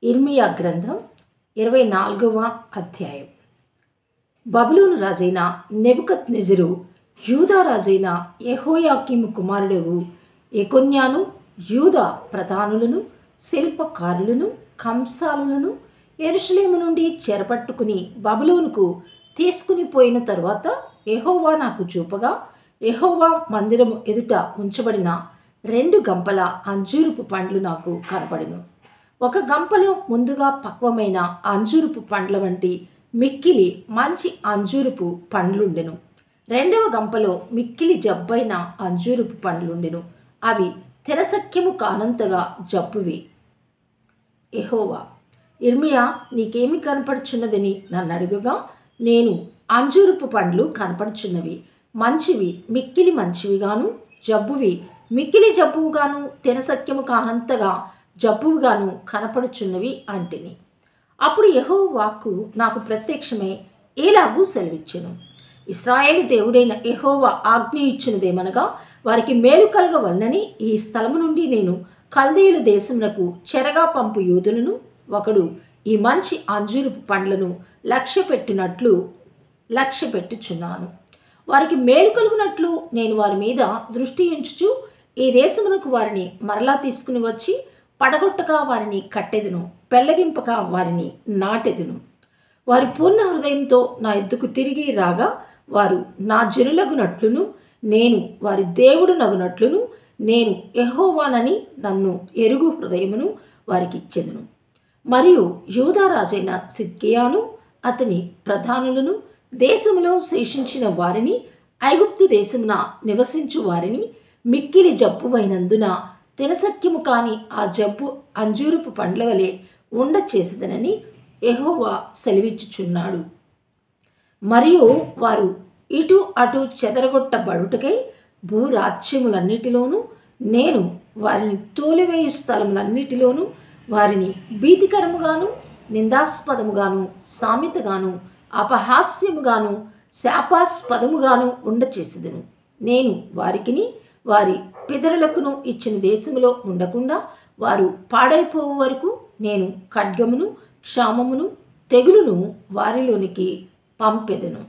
ఇర్మియా గ్రంథం 24వ అధ్యాయం. బబులోను రాజైన నెబుకద్నెజరు యూదా రాజైన యెహోయాకీము కుమారుడగు యెకొన్యాను యూదా ప్రధానులను శిల్పకారులను కంసాలులను యెరూషలేము నుండి చెరపట్టుకుని బబులోనుకు తీసుకుని పోయిన తరువాత యెహోవా నాకు చూపగా, యెహోవా మందిరము ఎదుట ఉంచబడిన 2 గంపల అంజూరపు పండ్లు నాకు కనపడెను. ఒక గంపలో ముందుగా పక్వమైన అంజూరపు పండ్ల వంటి మిక్కిలి మంచి అంజూరపు పండ్లుండెను. 2వ గంపలో మిక్కిలి జబ్బైన అంజూరపు పండ్లుండెను. అవి తినసఖ్యము కానంతగా జబ్బువి. యెహోవా, ఇర్మియా, నీకేమి కనపడుచున్నదని నన్ను అడుగగా, నేను అంజూరపు పండ్లు కనపడుచున్నవి, మంచివి, మిక్కిలి మంచివిగాను, జబ్బువి, మిక్కిలి జబ్బువుగాను, తినసఖ్యము కానంతగా జబ్బువుగాను కనపడుచున్నవి అంటిని. అప్పుడు యెహోవా వాక్కు నాకు ప్రత్యక్షమై ఏలాగూ సెలవిచ్చెను. ఇశ్రాయేలు దేవుడైన యెహోవా ఆజ్ఞ ఇచ్చినదేమనగా, వారికి మేలు కలగవలనని ఈ స్థలము నుండి నేను కల్దీయుల దేశమునకు చెరగా పంపు యూదులను ఒకడు ఈ మంచి అంజూరపు పండ్లను లక్ష్యపెట్టుచున్నాను. వారికి మేలు కలుగునట్లు నేను వారి మీద దృష్టి ఉంచుచు ఈ దేశమునకు వారిని మరలా తీసుకుని వచ్చి పడగొట్టక వారిని కట్టెదను, పెళ్లగింపక వారిని నాటెదను. వారి పూర్ణ హృదయంతో నా ఎద్దుకు తిరిగి రాగా వారు నా జనులగునట్లును నేను వారి దేవుడు నగునట్లును నేను యెహోవానని నన్ను ఎరుగు హృదయమును వారికి ఇచ్చెదను. మరియు యూదా రాజైన సిద్కియాను అతని ప్రధానులను దేశములో శేషించిన వారిని ఐగుప్తు దేశమున నివసించు వారిని మిక్కిలి జబ్బువైనందున తినసఖ్యము కాని ఆ జబ్బు అంజూరపు పండ్ల వలె ఉండ చేసేదనని యెహోవా సెలవిచ్చుచున్నాడు. మరియు వారు ఇటు అటు చెదరగొట్టబడుటకై భూరాజ్యములన్నిటిలోనూ నేను వారిని తోలివేయు స్థలములన్నిటిలోనూ వారిని భీతికరముగాను నిందాస్పదముగాను సామెతగాను అపహాస్యముగాను శాపాస్పదముగాను ఉండచేసేదను. నేను వారికిని వారి పితరులకును ఇచ్చిన దేశములో ఉండకుండా వారు పాడైపోవు వరకు నేను ఖడ్గమును క్షామమును తెగులును వారిలోనికి పంపెదను.